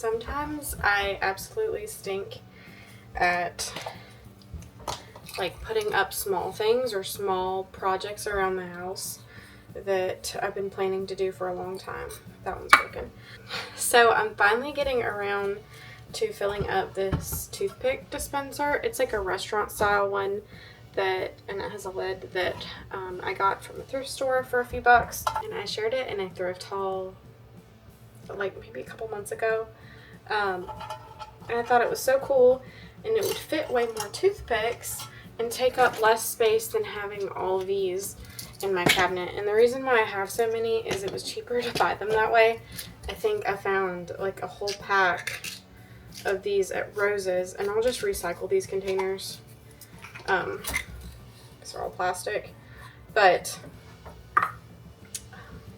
sometimes I absolutely stink at like putting up small things or small projects around the house that I've been planning to do for a long time. That one's broken. So I'm finally getting around to filling up this toothpick dispenser. It's like a restaurant style one and it has a lid that I got from a thrift store for a few bucks, and I shared it in a thrift haul like maybe a couple months ago, and I thought it was so cool, and it would fit way more toothpicks and take up less space than having all of these in my cabinet. And the reason why I have so many is it was cheaper to buy them that way. I think I found like a whole pack of these at Rose's, and I'll just recycle these containers because they're all plastic. But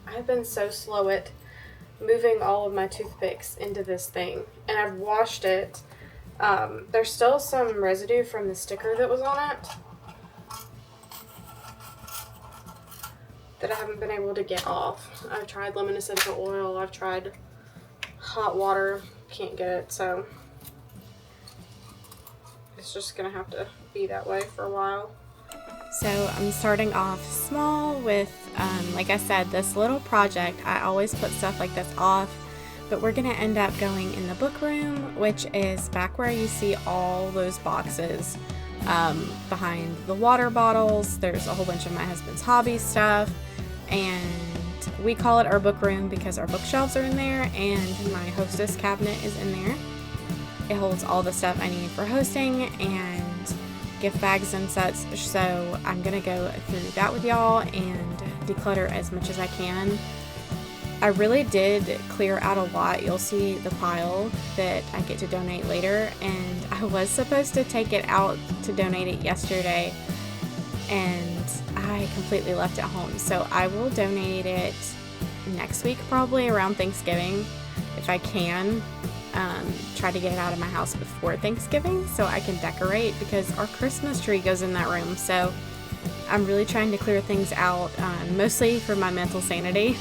I've been so slow at moving all of my toothpicks into this thing, and I've washed it. There's still some residue from the sticker that was on it that I haven't been able to get off. I've tried lemon essential oil, I've tried hot water, can't get it, so it's just gonna have to be that way for a while. So I'm starting off small with, like I said, this little project. I always put stuff like this off, but we're gonna end up going in the book room, which is back where you see all those boxes behind the water bottles. There's a whole bunch of my husband's hobby stuff, and we call it our book room because our bookshelves are in there, and my hostess cabinet is in there. It holds all the stuff I need for hosting and gift bags and such, so I'm gonna go through that with y'all and declutter as much as I can. I really did clear out a lot. You'll see the pile that I get to donate later, and I was supposed to take it out to donate it yesterday, and I completely left it home. So I will donate it next week, probably around Thanksgiving, if I can. Try to get it out of my house before Thanksgiving so I can decorate, because our Christmas tree goes in that room. So I'm really trying to clear things out, mostly for my mental sanity.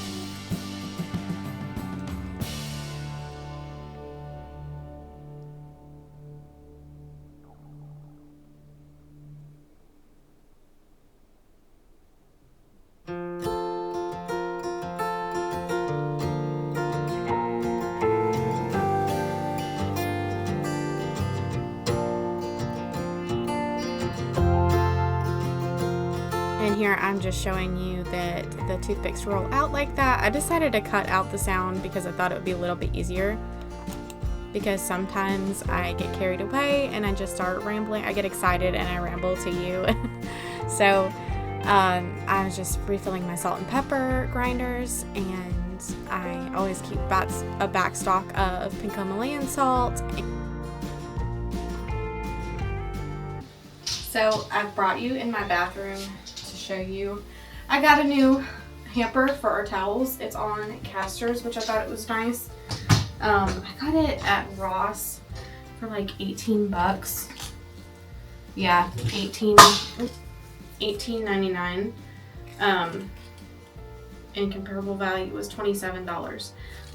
And here I'm just showing you that the toothpicks roll out like that. I decided to cut out the sound because I thought it would be a little bit easier, because sometimes I get carried away and I just start rambling. I get excited and I ramble to you. So I was just refilling my salt and pepper grinders, and I always keep a back stock of pink Himalayan salt. So I've brought you in my bathroom to show you. I got a new hamper for our towels. It's on casters, which I thought it was nice. I got it at Ross for like 18 bucks. Yeah, $18.99. And comparable value was $27. I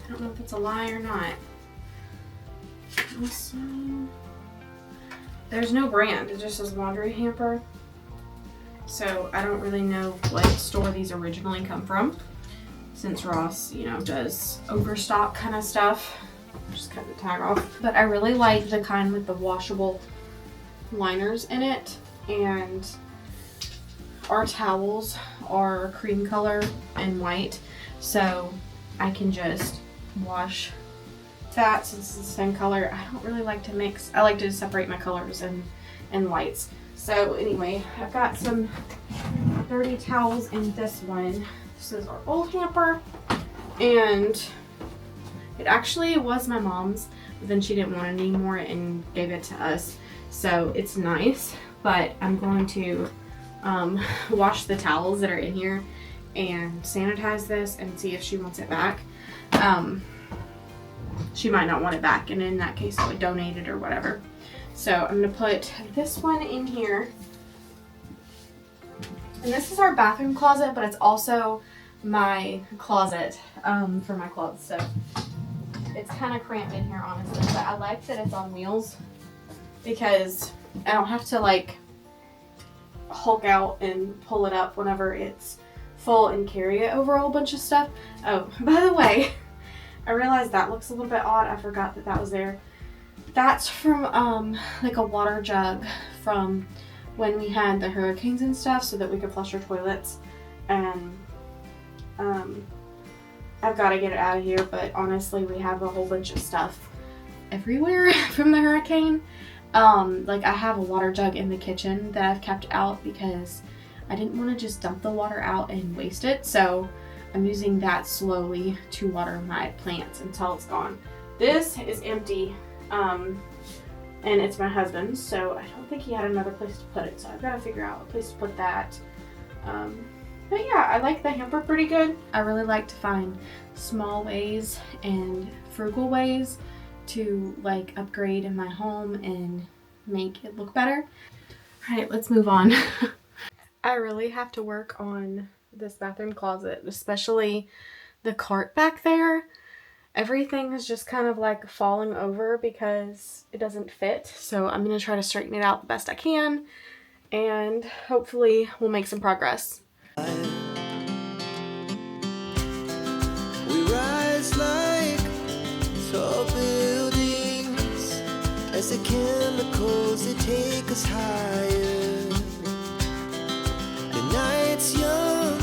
don't know if it's a lie or not. Also, there's no brand, it just says laundry hamper. So I don't really know what store these originally come from, since Ross, does overstock kind of stuff. Just cut the tag off. But I really like the kind with the washable liners in it, and our towels are cream color and white, so I can just wash that since it's the same color. I don't really like to mix. I like to separate my colors and lights. So anyway, I've got some dirty towels in this one. This is our old hamper, and it actually was my mom's, but then she didn't want it anymore and gave it to us. So it's nice, but I'm going to wash the towels that are in here and sanitize this and see if she wants it back. She might not want it back, and in that case I would donate it or whatever. So I'm going to put this one in here. And this is our bathroom closet, but it's also my closet for my clothes. So It's kind of cramped in here, honestly, but I like that it's on wheels because I don't have to like hulk out and pull it up whenever it's full and carry it over a whole bunch of stuff. Oh, by the way, I realized that looks a little bit odd. I forgot that that was there. That's from like a water jug from when we had the hurricanes and stuff so that we could flush our toilets. And I've got to get it out of here, but honestly we have a whole bunch of stuff everywhere from the hurricane. Like I have a water jug in the kitchen that I've kept out because I didn't want to just dump the water out and waste it, so I'm using that slowly to water my plants until it's gone. This is empty, and it's my husband's, so I don't think he had another place to put it, so I've got to figure out a place to put that. But yeah, I like the hamper pretty good. I really like to find small ways and frugal ways to like upgrade in my home and make it look better. All right, let's move on. I really have to work on this bathroom closet, especially the cart back there. Everything is just kind of like falling over because it doesn't fit. So I'm going to try to straighten it out the best I can, and hopefully we'll make some progress. We rise like tall buildings as the chemicals that take us higher. The night's young,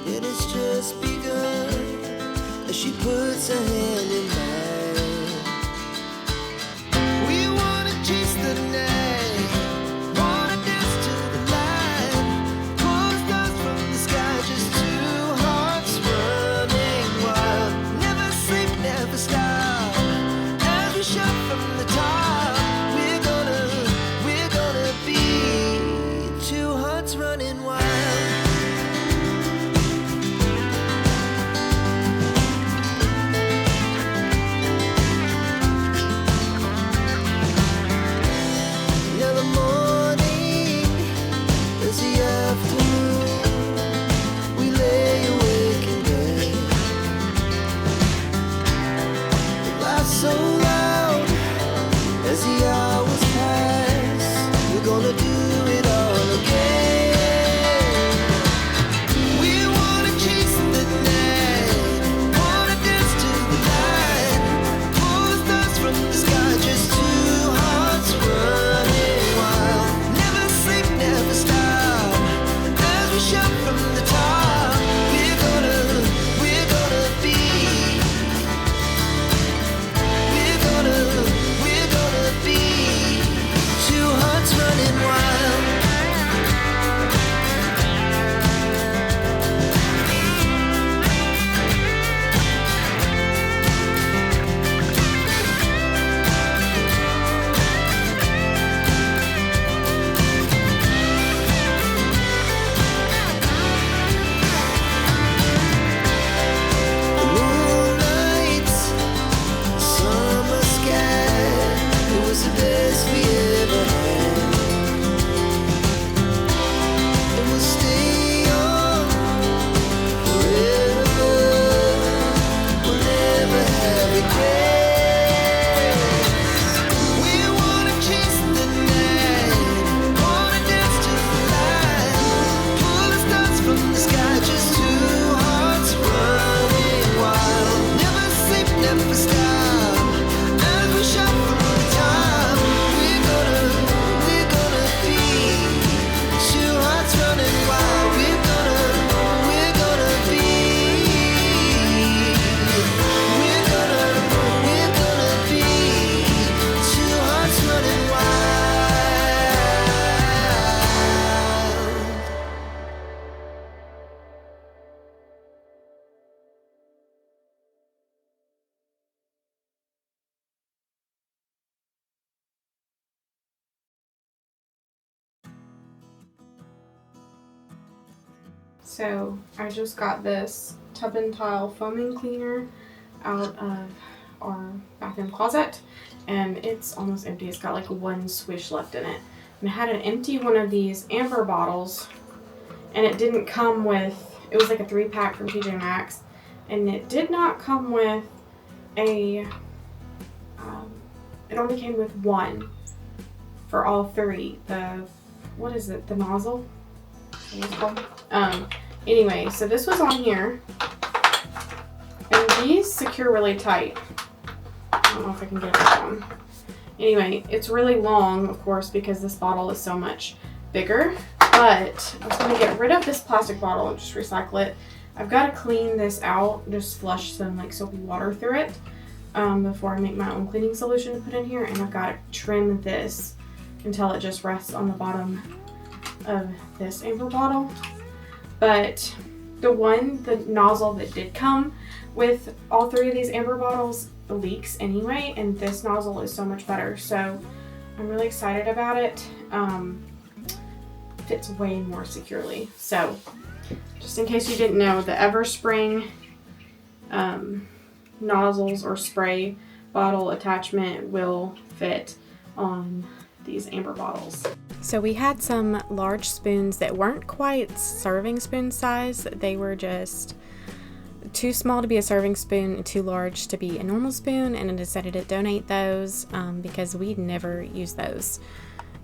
it has just begun as she puts her hand in mine. We wanna chase the night, wanna dance to the light, pull the stars from the sky, just two hearts running wild. Never sleep, never stop, as we shout from the top. We're gonna be two hearts running wild. Now the morning is the afternoon. We lay awake in bed. The laughs so loud as the hours pass. We're gonna do it all again. We wanna chase the night, wanna dance to the light, pull the stars from the sky, just two hearts running wild. Never sleep, never stop, as we shout from the top. We're gonna be, we're gonna be two hearts running wild. The moonlight, summer sky, it was the best we ever had. And we'll stay on forever. We'll never have regrets. We wanna chase the night, wanna dance to the light, pull the stars from the sky, just two hearts running wild. Never sleep, never stop, as we shout from the top. We're gonna be two hearts running wild. We're gonna be, we're gonna be two hearts running wild. So I just got this tub and tile foaming cleaner out of our bathroom closet, and it's almost empty. It's got like one swish left in it. And I had an empty one of these amber bottles, and it didn't come with, it was like a 3-pack from TJ Maxx, and it did not come with it only came with one for all three. What is it? The nozzle? What it's called? Anyway, so this was on here. And these secure really tight. I don't know if I can get it on. Anyway, it's really long, of course, because this bottle is so much bigger. But I was going to get rid of this plastic bottle and just recycle it. I've got to clean this out, just flush some like soapy water through it before I make my own cleaning solution to put in here. And I've got to trim this until it just rests on the bottom of this amber bottle. But the nozzle that did come with all three of these amber bottles leaks anyway, and this nozzle is so much better. So I'm really excited about it. Fits way more securely. So just in case you didn't know, the Everspring nozzles or spray bottle attachment will fit on these amber bottles. So we had some large spoons that weren't quite serving spoon size. They were just too small to be a serving spoon and too large to be a normal spoon, and I decided to donate those because we'd never use those.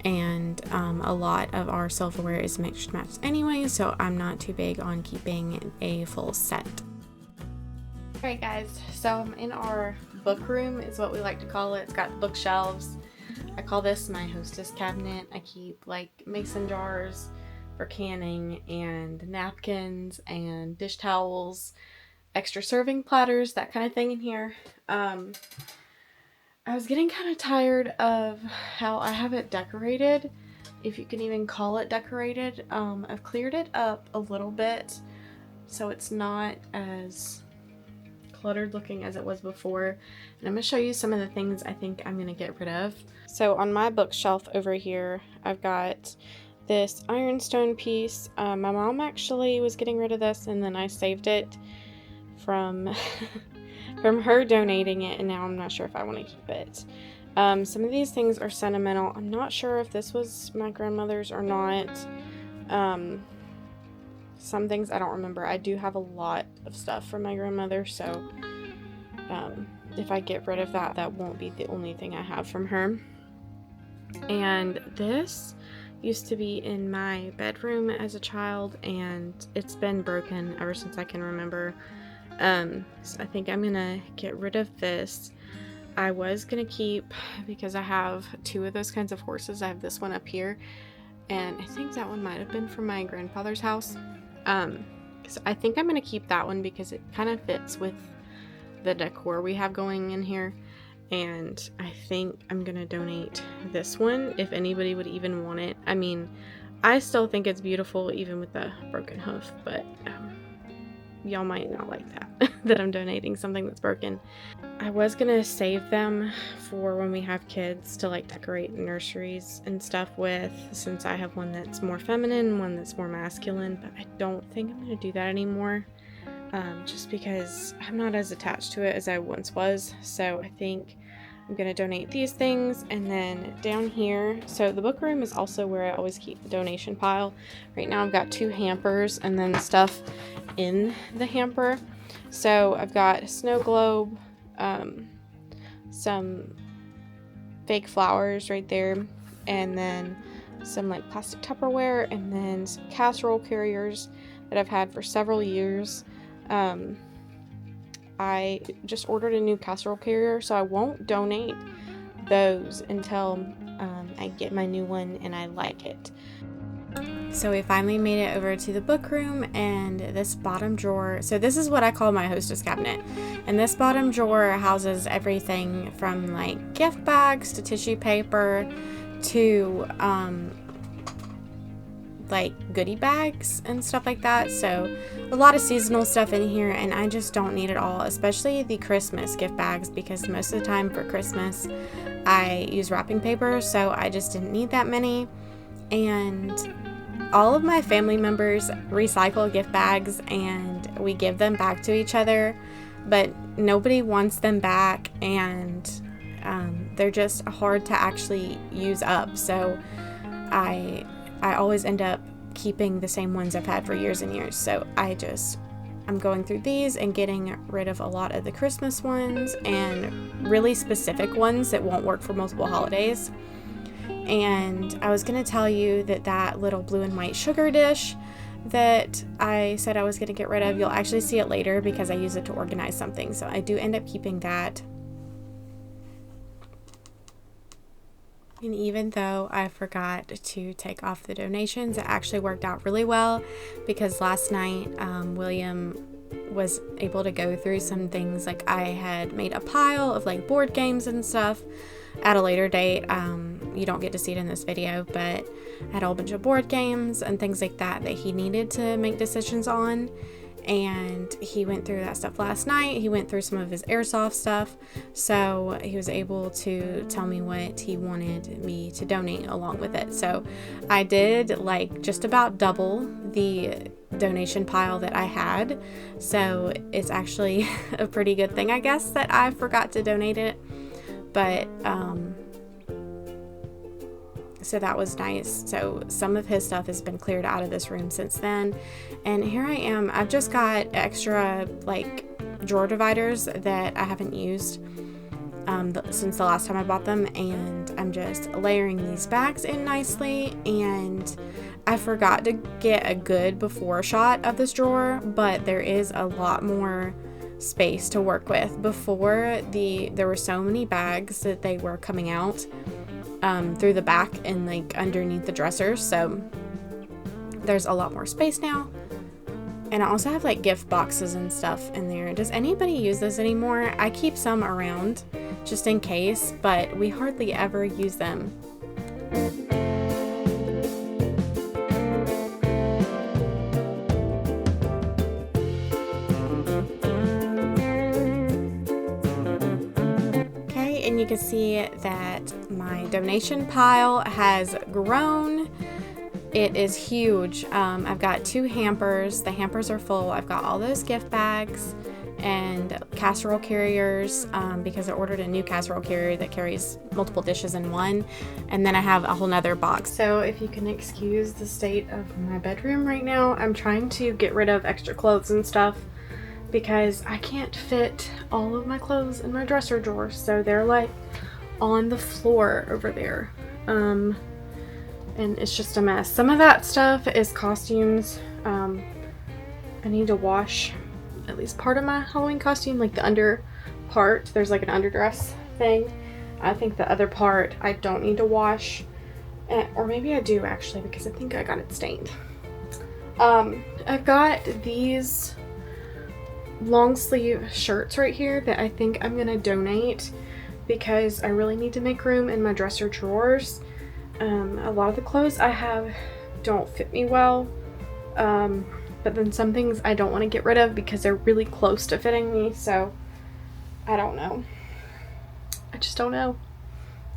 And a lot of our silverware is mixed match anyway, so I'm not too big on keeping a full set. Alright guys, so I'm in our book room is what we like to call it. It's got bookshelves. I call this my hostess cabinet. I keep like mason jars for canning and napkins and dish towels, extra serving platters, that kind of thing in here. I was getting kind of tired of how I have it decorated, if you can even call it decorated. I've cleared it up a little bit so it's not as cluttered looking as it was before, and I'm going to show you some of the things I think I'm going to get rid of. So on my bookshelf over here, I've got this ironstone piece. My mom actually was getting rid of this, and then I saved it from from her donating it, and now I'm not sure if I want to keep it. Some of these things are sentimental. I'm not sure if this was my grandmother's or not. Some things I don't remember. I do have a lot of stuff from my grandmother, so if I get rid of that, that won't be the only thing I have from her. And this used to be in my bedroom as a child, and it's been broken ever since I can remember. So I think I'm gonna get rid of this. I was gonna keep, because I have two of those kinds of horses. I have this one up here, and I think that one might have been from my grandfather's house. So I think I'm gonna keep that one because it kind of fits with the decor we have going in here. And I think I'm gonna donate this one if anybody would even want it. I mean, I still think it's beautiful even with the broken hoof, but y'all might not like that that I'm donating something that's broken. I was gonna save them for when we have kids to like decorate nurseries and stuff with, since I have one that's more feminine, one that's more masculine, but I don't think I'm gonna do that anymore, just because I'm not as attached to it as I once was. So I think I'm gonna donate these things. And then down here, so the book room is also where I always keep the donation pile. Right now I've got 2 hampers and then stuff in the hamper. So I've got a snow globe, some fake flowers right there, and then some like plastic Tupperware, and then some casserole carriers that I've had for several years. I just ordered a new casserole carrier, so I won't donate those until I get my new one and I like it. So we finally made it over to the book room, and this bottom drawer, so this is what I call my hostess cabinet, and this bottom drawer houses everything from like gift bags to tissue paper to like goodie bags and stuff like that. So a lot of seasonal stuff in here, and I just don't need it all, especially the Christmas gift bags, because most of the time for Christmas I use wrapping paper, so I just didn't need that many. And all of my family members recycle gift bags and we give them back to each other, but nobody wants them back, and they're just hard to actually use up. So I always end up keeping the same ones I've had for years and years. So I just I'm going through these and getting rid of a lot of the Christmas ones and really specific ones that won't work for multiple holidays. And I was going to tell you that little blue and white sugar dish that I said I was going to get rid of, you'll actually see it later because I use it to organize something. So I do end up keeping that. And even though I forgot to take off the donations, it actually worked out really well because last night William was able to go through some things. Like I had made a pile of like board games and stuff at a later date. You don't get to see it in this video, but I had a whole bunch of board games and things like that he needed to make decisions on. And he went through that stuff last night. He went through some of his airsoft stuff. So he was able to tell me what he wanted me to donate along with it. So I did like just about double the donation pile that I had. So it's actually a pretty good thing, I guess, that I forgot to donate it. But, so that was nice. So some of his stuff has been cleared out of this room since then. And here I am. I've just got extra like drawer dividers that I haven't used since the last time I bought them. And I'm just layering these bags in nicely. And I forgot to get a good before shot of this drawer, but there is a lot more space to work with. Before there were so many bags that they were coming out through the back and like underneath the dresser, so there's a lot more space now. And I also have like gift boxes and stuff in there. Does anybody use this anymore? I keep some around just in case, but we hardly ever use them. And you can see that my donation pile has grown. It is huge. I've got 2 hampers. The hampers are full. I've got all those gift bags and casserole carriers because I ordered a new casserole carrier that carries multiple dishes in one. And then I have a whole nother box. So if you can excuse the state of my bedroom right now, I'm trying to get rid of extra clothes and stuff, because I can't fit all of my clothes in my dresser drawer, so they're like on the floor over there, and it's just a mess. Some of that stuff is costumes. I need to wash at least part of my Halloween costume, like the under part. There's like an underdress thing. I think the other part I don't need to wash, or maybe I do actually, because I think I got it stained. I've got these long sleeve shirts right here that I think I'm gonna donate because I really need to make room in my dresser drawers. A lot of the clothes I have don't fit me well, but then some things I don't want to get rid of because they're really close to fitting me, so I don't know. I just don't know.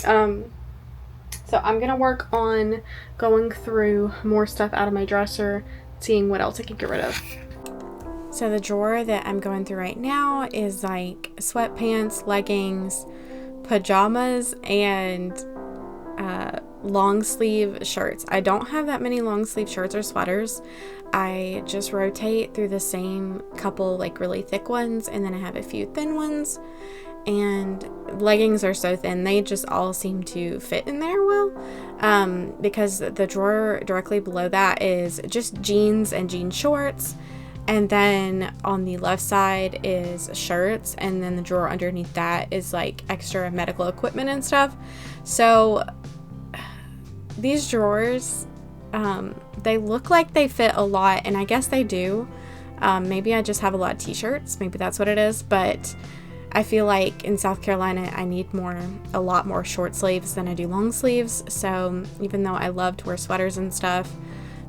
So I'm gonna work on going through more stuff out of my dresser, seeing what else I can get rid of. So the drawer that I'm going through right now is like sweatpants, leggings, pajamas, and long sleeve shirts. I don't have that many long sleeve shirts or sweaters. I just rotate through the same couple like really thick ones, and then I have a few thin ones. And leggings are so thin, they just all seem to fit in there well, because the drawer directly below that is just jeans and jean shorts. And then on the left side is shirts, and then the drawer underneath that is like extra medical equipment and stuff. So these drawers, they look like they fit a lot, and I guess they do. Maybe I just have a lot of t-shirts, maybe that's what it is, but I feel like in South Carolina I need a lot more short sleeves than I do long sleeves. So even though I love to wear sweaters and stuff,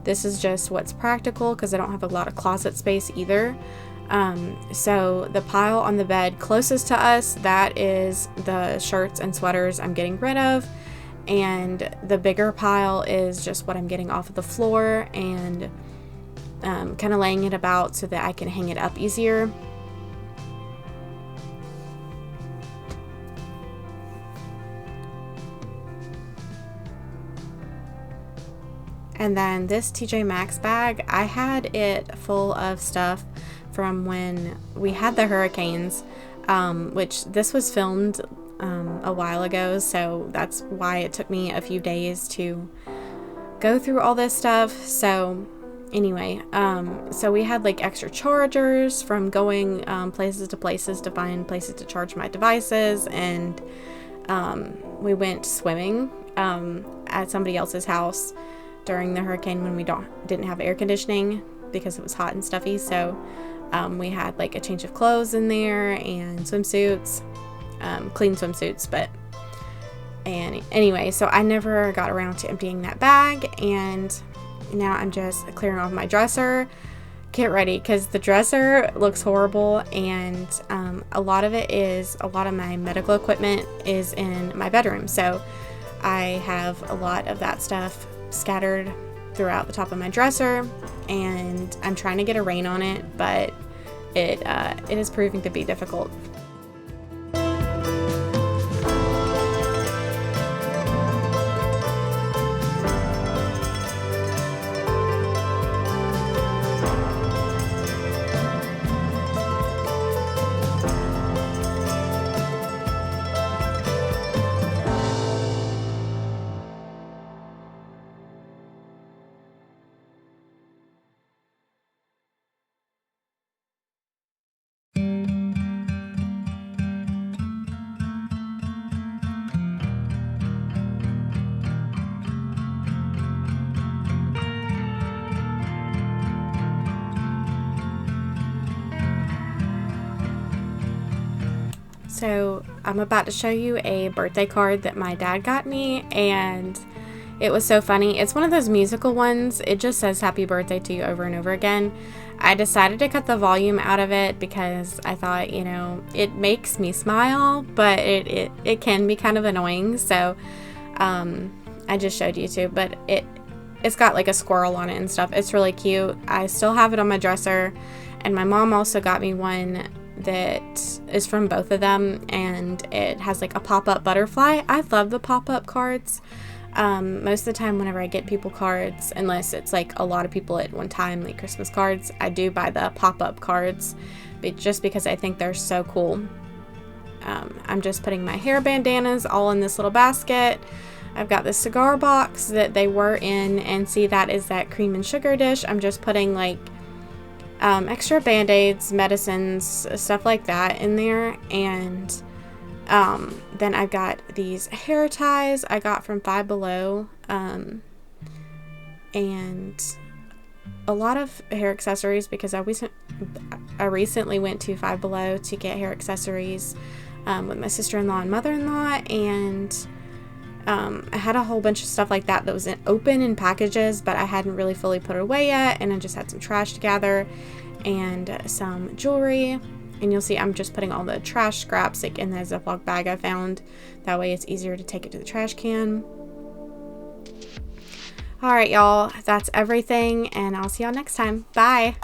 this is just what's practical because I don't have a lot of closet space either. So the pile on the bed closest to us, that is the shirts and sweaters I'm getting rid of. And the bigger pile is just what I'm getting off of the floor and kind of laying it about so that I can hang it up easier. And then this TJ Maxx bag, I had it full of stuff from when we had the hurricanes, which this was filmed a while ago, so that's why it took me a few days to go through all this stuff. So anyway, so we had like extra chargers from going places to places to find places to charge my devices, and we went swimming at somebody else's house during the hurricane when we didn't have air conditioning because it was hot and stuffy. So we had like a change of clothes in there and swimsuits, clean swimsuits, and anyway, so I never got around to emptying that bag, and now I'm just clearing off my dresser. Get ready, because the dresser looks horrible, and a lot of my medical equipment is in my bedroom, so I have a lot of that stuff scattered throughout the top of my dresser, and I'm trying to get a rein on it, but it is proving to be difficult. So I'm about to show you a birthday card that my dad got me, and it was so funny. It's one of those musical ones. It just says happy birthday to you over and over again. I decided to cut the volume out of it because I thought, it makes me smile, but it can be kind of annoying. So I just showed you two, but it's got like a squirrel on it and stuff. It's really cute. I still have it on my dresser, and my mom also got me one that is from both of them, and it has like a pop-up butterfly. I love the pop-up cards. Most of the time whenever I get people cards, unless it's like a lot of people at one time, like Christmas cards, I do buy the pop-up cards, but just because I think they're so cool. I'm just putting my hair bandanas all in this little basket. I've got this cigar box that they were in, and see, that is that cream and sugar dish. I'm just putting like extra band-aids, medicines, stuff like that in there, and then I've got these hair ties I got from Five Below, and a lot of hair accessories, because I recently went to Five Below to get hair accessories with my sister-in-law and mother-in-law, and I had a whole bunch of stuff like that was open in packages, but I hadn't really fully put it away yet, and I just had some trash to gather and some jewelry. And you'll see I'm just putting all the trash scraps like in the Ziploc bag I found. That way it's easier to take it to the trash can. Alright, y'all, that's everything, and I'll see y'all next time. Bye!